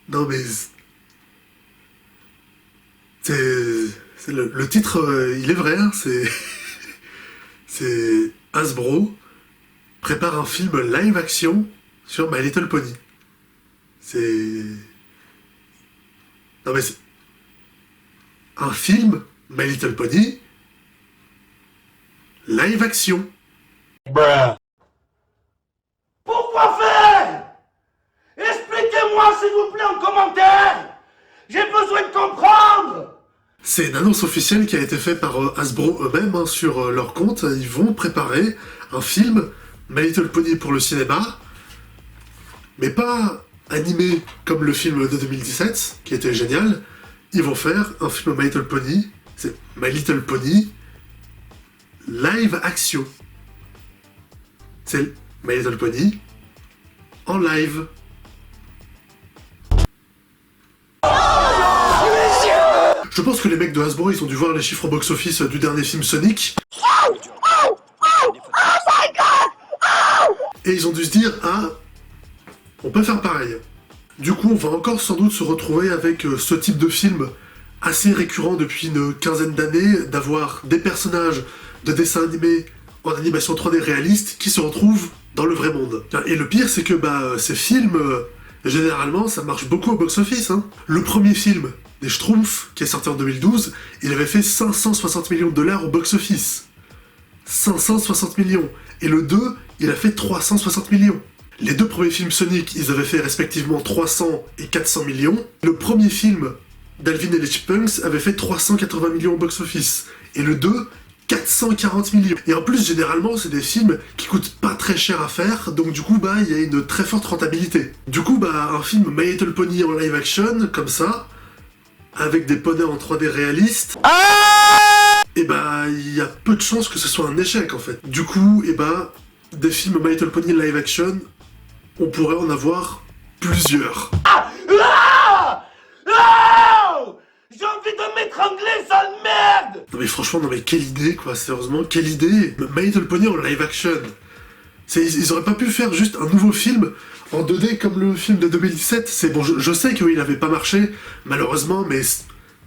Non mais... Le titre, il est vrai, hein, c'est... C'est... Hasbro prépare un film live action sur My Little Pony. C'est... Non mais c'est... Un film My Little Pony live action. Bruh. Pourquoi faire? Expliquez-moi s'il vous plaît en commentaire. J'ai besoin de comprendre. C'est une annonce officielle qui a été faite par Hasbro eux-mêmes hein, sur leur compte. Ils vont préparer un film My Little Pony pour le cinéma, mais pas animé comme le film de 2017, qui était génial. Ils vont faire un film My Little Pony, c'est My Little Pony live action. C'est My Little Pony en live. Je pense que les mecs de Hasbro, ils ont dû voir les chiffres au box-office du dernier film Sonic. Et ils ont dû se dire, ah, on peut faire pareil. Du coup, on va encore sans doute se retrouver avec ce type de film assez récurrent depuis une quinzaine d'années, d'avoir des personnages de dessins animés en animation 3D réaliste qui se retrouvent dans le vrai monde. Et le pire, c'est que ces films, généralement, ça marche beaucoup au box-office. Hein. Le premier film des Schtroumpfs, qui est sorti en 2012, il avait fait 560 millions de dollars au box-office. 560 millions. Et le 2, il a fait 360 millions. Les deux premiers films Sonic, ils avaient fait respectivement 300 et 400 millions. Le premier film d'Alvin et les Chipmunks avait fait 380 millions au box-office. Et le 2, 440 millions. Et en plus, généralement, c'est des films qui coûtent pas très cher à faire, donc du coup, il y a une très forte rentabilité. Du coup, un film My Little Pony en live action, comme ça, avec des poneys en 3D réalistes, et il y a peu de chances que ce soit un échec, en fait. Du coup, des films My Little Pony live action, on pourrait en avoir plusieurs. J'ai envie de m'étrangler, sale merde. Non mais franchement, non mais quelle idée quoi, sérieusement, quelle idée. My Little Pony en live action. Ils auraient pas pu faire juste un nouveau film en 2D comme le film de 2017. C'est bon, je sais qu'il avait pas marché, malheureusement, mais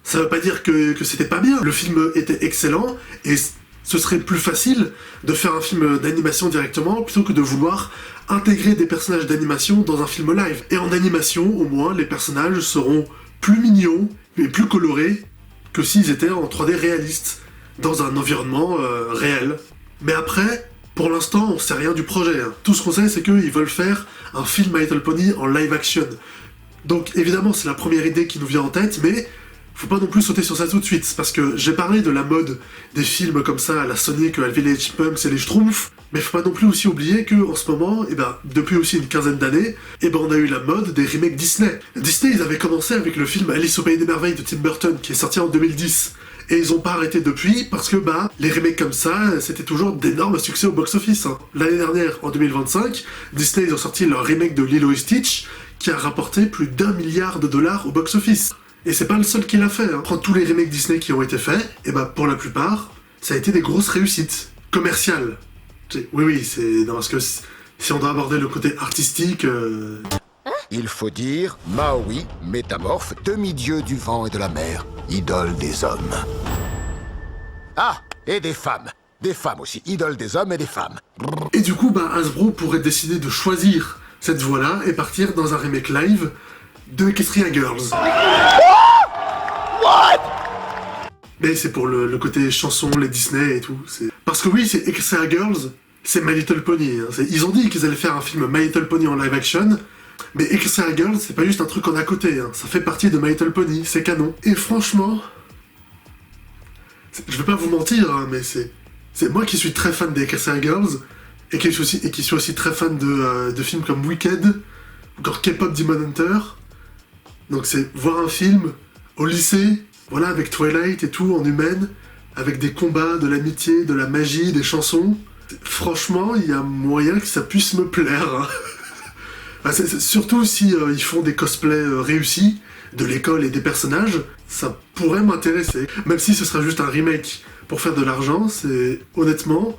ça veut pas dire que c'était pas bien. Le film était excellent, et ce serait plus facile de faire un film d'animation directement, plutôt que de vouloir intégrer des personnages d'animation dans un film live. Et en animation, au moins, les personnages seront plus mignons, mais plus colorés que s'ils étaient en 3D réaliste, dans un environnement réel. Mais après, pour l'instant, on sait rien du projet. Hein. Tout ce qu'on sait, c'est qu'ils veulent faire un film My Little Pony en live action. Donc évidemment, c'est la première idée qui nous vient en tête, mais faut pas non plus sauter sur ça tout de suite, parce que j'ai parlé de la mode des films comme ça, à la Sonic, Alvin et les Chipmunks et les Schtroumpfs, mais faut pas non plus aussi oublier que en ce moment, depuis aussi une quinzaine d'années, on a eu la mode des remakes Disney. Disney, ils avaient commencé avec le film Alice au Pays des Merveilles de Tim Burton, qui est sorti en 2010. Et ils ont pas arrêté depuis, parce que les remakes comme ça, c'était toujours d'énormes succès au box-office. Hein. L'année dernière, en 2025, Disney, ils ont sorti leur remake de Lilo et Stitch, qui a rapporté plus d'1 milliard de dollars au box-office. Et c'est pas le seul qui l'a fait. Hein. Prends tous les remakes Disney qui ont été faits, et pour la plupart, ça a été des grosses réussites. Commerciales. Oui, c'est... Non, parce que si on doit aborder le côté artistique... Il faut dire, Maui, métamorphe, demi-dieu du vent et de la mer, idole des hommes. Ah, et des femmes. Des femmes aussi, idole des hommes et des femmes. Et du coup, Hasbro pourrait décider de choisir cette voie-là et partir dans un remake live de Equestria Girls. What? Mais c'est pour le côté chanson, les Disney et tout. Parce que oui, c'est Equestria Girls, c'est My Little Pony. Hein. Ils ont dit qu'ils allaient faire un film My Little Pony en live action, mais Equestria Girls, c'est pas juste un truc en à côté. Hein. Ça fait partie de My Little Pony, c'est canon. Et franchement, je vais pas vous mentir, hein, mais c'est moi qui suis très fan des Equestria Girls, et qui suis aussi très fan de films comme Wicked, ou encore K-pop Demon Hunter. Donc c'est voir un film au lycée, voilà, avec Twilight et tout, en humaine, avec des combats, de l'amitié, de la magie, des chansons. Franchement, il y a moyen que ça puisse me plaire. Hein. Surtout si ils font des cosplays réussis de l'école et des personnages, ça pourrait m'intéresser. Même si ce sera juste un remake pour faire de l'argent, honnêtement,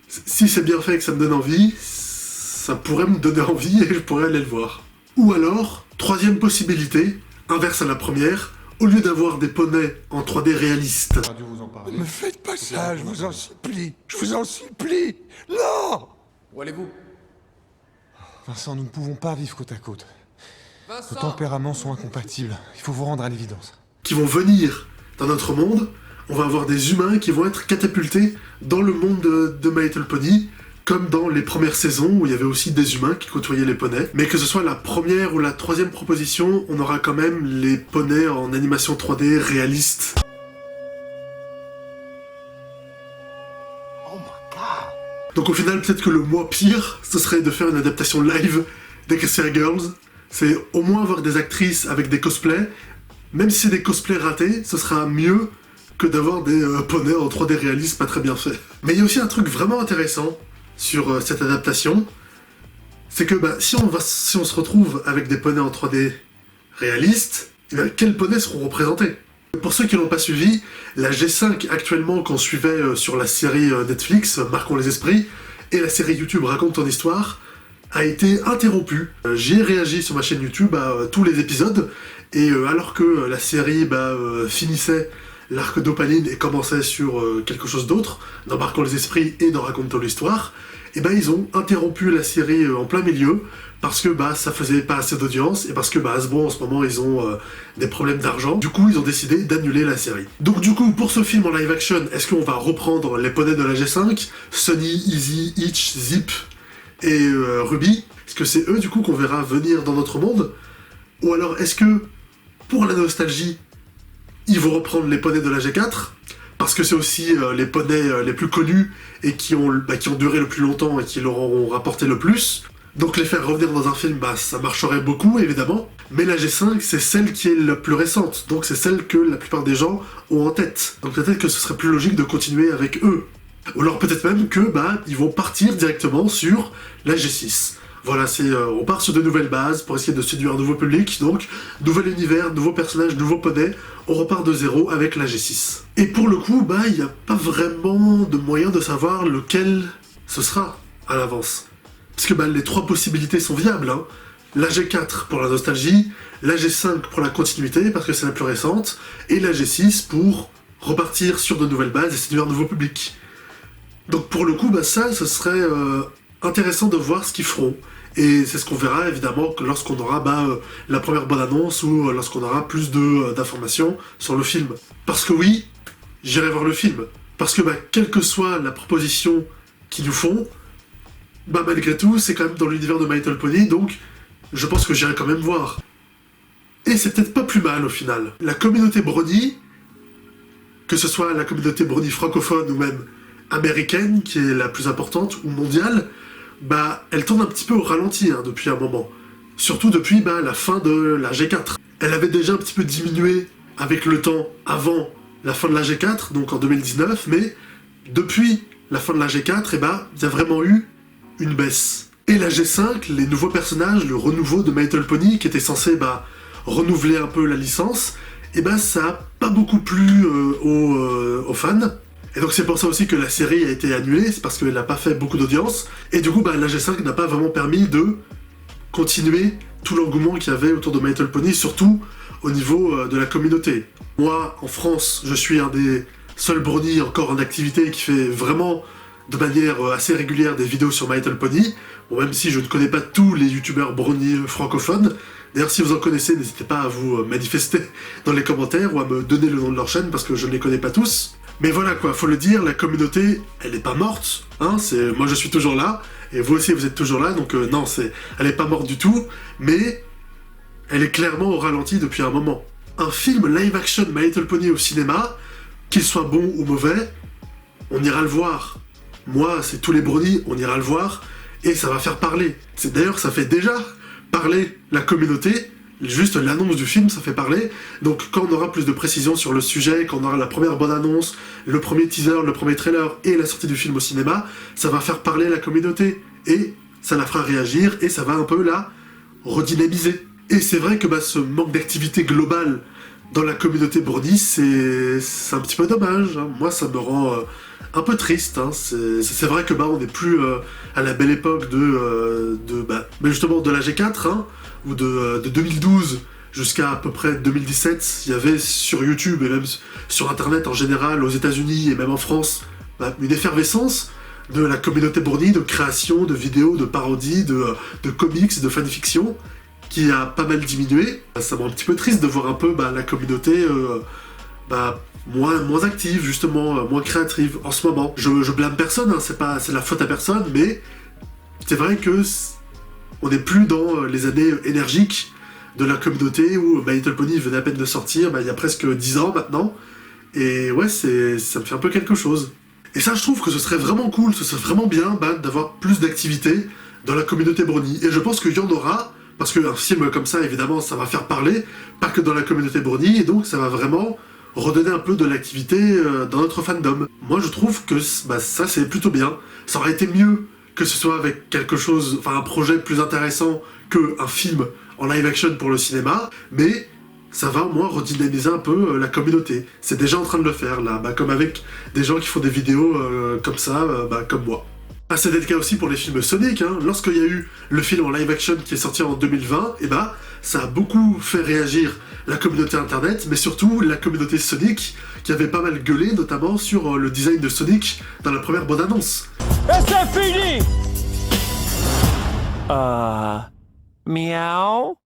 si c'est bien fait et que ça me donne envie, ça pourrait me donner envie et je pourrais aller le voir. Ou alors, Troisième possibilité, inverse à la première, au lieu d'avoir des poneys en 3D réalistes. Ne faites pas ça, je vous en supplie. Je vous en supplie. Non! Où allez-vous? Vincent, nous ne pouvons pas vivre côte à côte. Vincent! Nos tempéraments sont incompatibles. Il faut vous rendre à l'évidence. Qui vont venir dans notre monde, on va avoir des humains qui vont être catapultés dans le monde de My Little Pony, comme dans les premières saisons où il y avait aussi des humains qui côtoyaient les poneys. Mais que ce soit la première ou la troisième proposition, on aura quand même les poneys en animation 3D réaliste. Oh my god! Donc au final, peut-être que le moins pire, ce serait de faire une adaptation live des Cassier Girls. C'est au moins avoir des actrices avec des cosplays. Même si c'est des cosplays ratés, ce sera mieux que d'avoir des poneys en 3D réaliste pas très bien fait. Mais il y a aussi un truc vraiment intéressant sur cette adaptation, c'est que si on se retrouve avec des poneys en 3D réalistes, quels poneys seront représentés? Pour ceux qui l'ont pas suivi, la G5 actuellement qu'on suivait sur la série Netflix, Marquons les esprits, et la série YouTube Raconte ton histoire, a été interrompue. J'y ai réagi sur ma chaîne YouTube à tous les épisodes, et alors que la série finissait l'arc d'Opaline et commençait sur quelque chose d'autre, dans Marquons les esprits et dans Raconte ton histoire, et ils ont interrompu la série en plein milieu, parce que ça faisait pas assez d'audience, et parce que Hasbro en ce moment ils ont des problèmes d'argent. Du coup ils ont décidé d'annuler la série. Donc du coup pour ce film en live action, est-ce qu'on va reprendre les poneys de la G5, Sunny, Easy, Itch, Zip et Ruby? Est-ce que c'est eux du coup qu'on verra venir dans notre monde? Ou alors est-ce que pour la nostalgie, ils vont reprendre les poneys de la G4? Parce que c'est aussi les poneys les plus connus et qui ont duré le plus longtemps et qui leur auront rapporté le plus. Donc les faire revenir dans un film, ça marcherait beaucoup évidemment. Mais la G5, c'est celle qui est la plus récente, donc c'est celle que la plupart des gens ont en tête. Donc peut-être que ce serait plus logique de continuer avec eux. Ou alors peut-être même que ils vont partir directement sur la G6. Voilà, on part sur de nouvelles bases pour essayer de séduire un nouveau public, donc nouvel univers, nouveaux personnages, nouveaux poneys, on repart de zéro avec la G6. Et pour le coup, il n'y a pas vraiment de moyen de savoir lequel ce sera à l'avance. Parce que les trois possibilités sont viables, hein. La G4 pour la nostalgie, la G5 pour la continuité, parce que c'est la plus récente, et la G6 pour repartir sur de nouvelles bases et séduire un nouveau public. Donc pour le coup, ce serait intéressant de voir ce qu'ils feront. Et c'est ce qu'on verra évidemment lorsqu'on aura la première bonne annonce ou lorsqu'on aura plus d'informations sur le film. Parce que oui, j'irai voir le film. Parce que quelle que soit la proposition qu'ils nous font, malgré tout, c'est quand même dans l'univers de My Little Pony, donc je pense que j'irai quand même voir. Et c'est peut-être pas plus mal au final. La communauté Brony, que ce soit la communauté Brony francophone ou même américaine, qui est la plus importante, ou mondiale, elle tourne un petit peu au ralenti depuis un moment. Surtout depuis la fin de la G4. Elle avait déjà un petit peu diminué avec le temps avant la fin de la G4, donc en 2019, mais depuis la fin de la G4, il y a vraiment eu une baisse. Et la G5, les nouveaux personnages, le renouveau de My Little Pony, qui était censé renouveler un peu la licence, ça a pas beaucoup plu aux fans. Et donc c'est pour ça aussi que la série a été annulée, c'est parce qu'elle n'a pas fait beaucoup d'audience, et du coup la G5 n'a pas vraiment permis de continuer tout l'engouement qu'il y avait autour de My Little Pony, surtout au niveau de la communauté. Moi, en France, je suis un des seuls Brony encore en activité qui fait vraiment de manière assez régulière des vidéos sur My Little Pony, même si je ne connais pas tous les youtubeurs Brony francophones. D'ailleurs, si vous en connaissez, n'hésitez pas à vous manifester dans les commentaires ou à me donner le nom de leur chaîne, parce que je ne les connais pas tous. Mais voilà faut le dire, la communauté, elle n'est pas morte, moi je suis toujours là, et vous aussi vous êtes toujours là, donc non, elle n'est pas morte du tout, mais elle est clairement au ralenti depuis un moment. Un film live action My Little Pony au cinéma, qu'il soit bon ou mauvais, on ira le voir. Moi, c'est tous les Brony, on ira le voir, et ça va faire parler. D'ailleurs, ça fait déjà parler la communauté. Juste l'annonce du film, ça fait parler. Donc quand on aura plus de précisions sur le sujet, quand on aura la première bonne annonce, le premier teaser, le premier trailer et la sortie du film au cinéma, ça va faire parler la communauté. Et ça la fera réagir et ça va un peu la redynamiser. Et c'est vrai que ce manque d'activité globale dans la communauté Brony, c'est un petit peu dommage. Moi, ça me rend un peu triste, hein. C'est vrai que on n'est plus à la belle époque mais justement de la G4, hein, ou de 2012 jusqu'à à peu près 2017, il y avait sur YouTube et même sur Internet en général, aux États-Unis et même en France, une effervescence de la communauté Bournie, de création, de vidéos, de parodies, de comics, de fanfiction, qui a pas mal diminué. Ça m'a un petit peu triste de voir un peu la communauté moins active, justement, moins créative en ce moment. Je blâme personne, hein, c'est la faute à personne, mais c'est vrai que on n'est plus dans les années énergiques de la communauté où My Little Pony venait à peine de sortir, il y a presque 10 ans maintenant, et ouais, ça me fait un peu quelque chose. Et ça, je trouve que ce serait vraiment cool, ce serait vraiment bien d'avoir plus d'activité dans la communauté Brony. Et je pense qu'il y en aura, parce qu'un film comme ça, évidemment, ça va faire parler, pas que dans la communauté Brony, et donc ça va vraiment redonner un peu de l'activité dans notre fandom. Moi, je trouve que ça, c'est plutôt bien. Ça aurait été mieux que ce soit avec quelque chose, enfin un projet plus intéressant qu'un film en live action pour le cinéma, mais ça va au moins redynamiser un peu la communauté. C'est déjà en train de le faire, là, comme avec des gens qui font des vidéos comme ça, comme moi. C'était le cas aussi pour les films Sonic, hein. Lorsqu'il y a eu le film en live action qui est sorti en 2020, ça a beaucoup fait réagir la communauté internet, mais surtout la communauté Sonic, qui avait pas mal gueulé, notamment sur le design de Sonic dans la première bande-annonce. Et c'est fini! Miaou.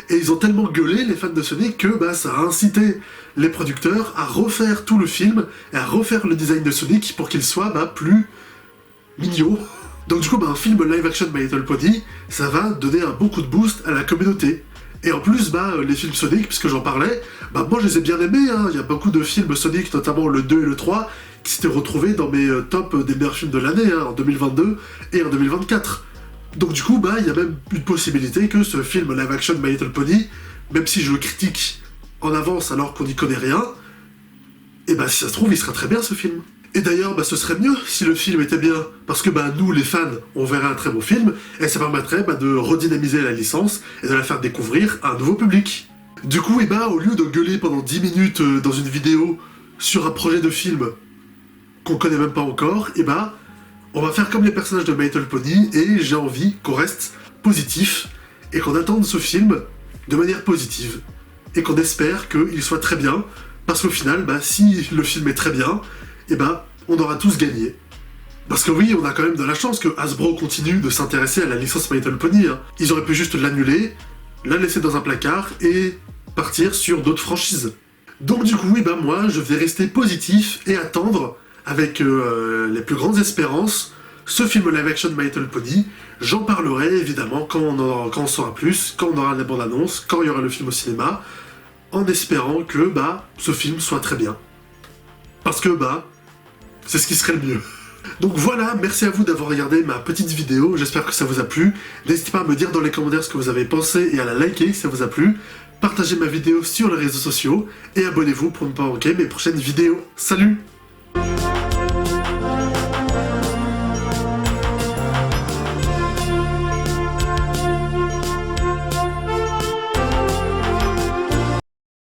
Et ils ont tellement gueulé, les fans de Sonic, que ça a incité les producteurs à refaire tout le film et à refaire le design de Sonic pour qu'il soit plus mignon. Donc du coup, un film live action My Little Pony, ça va donner un bon coup de boost à la communauté. Et en plus, les films Sonic, puisque j'en parlais, moi je les ai bien aimés, hein. Il y a beaucoup de films Sonic, notamment le 2 et le 3, qui s'étaient retrouvés dans mes tops des meilleurs films de l'année, hein, en 2022 et en 2024. Donc du coup, il y a même une possibilité que ce film live action My Little Pony, même si je le critique en avance alors qu'on n'y connaît rien, si ça se trouve, il sera très bien ce film. Et d'ailleurs, ce serait mieux si le film était bien, parce que nous, les fans, on verrait un très beau film, et ça permettrait de redynamiser la licence et de la faire découvrir à un nouveau public. Du coup, au lieu de gueuler pendant 10 minutes dans une vidéo sur un projet de film qu'on connaît même pas encore, on va faire comme les personnages de My Little Pony, et j'ai envie qu'on reste positif, et qu'on attende ce film de manière positive, et qu'on espère qu'il soit très bien, parce qu'au final, si le film est très bien, on aura tous gagné. Parce que oui, on a quand même de la chance que Hasbro continue de s'intéresser à la licence My Little Pony, hein. Ils auraient pu juste l'annuler, la laisser dans un placard, et partir sur d'autres franchises. Donc du coup, moi, je vais rester positif et attendre avec les plus grandes espérances ce film live action My Little Pony. J'en parlerai évidemment quand on saura plus, quand on aura la bande-annonce, quand il y aura le film au cinéma, en espérant que ce film soit très bien. Parce que c'est ce qui serait le mieux. Donc voilà, merci à vous d'avoir regardé ma petite vidéo, j'espère que ça vous a plu. N'hésitez pas à me dire dans les commentaires ce que vous avez pensé et à la liker si ça vous a plu. Partagez ma vidéo sur les réseaux sociaux et abonnez-vous pour ne pas manquer mes prochaines vidéos. Salut!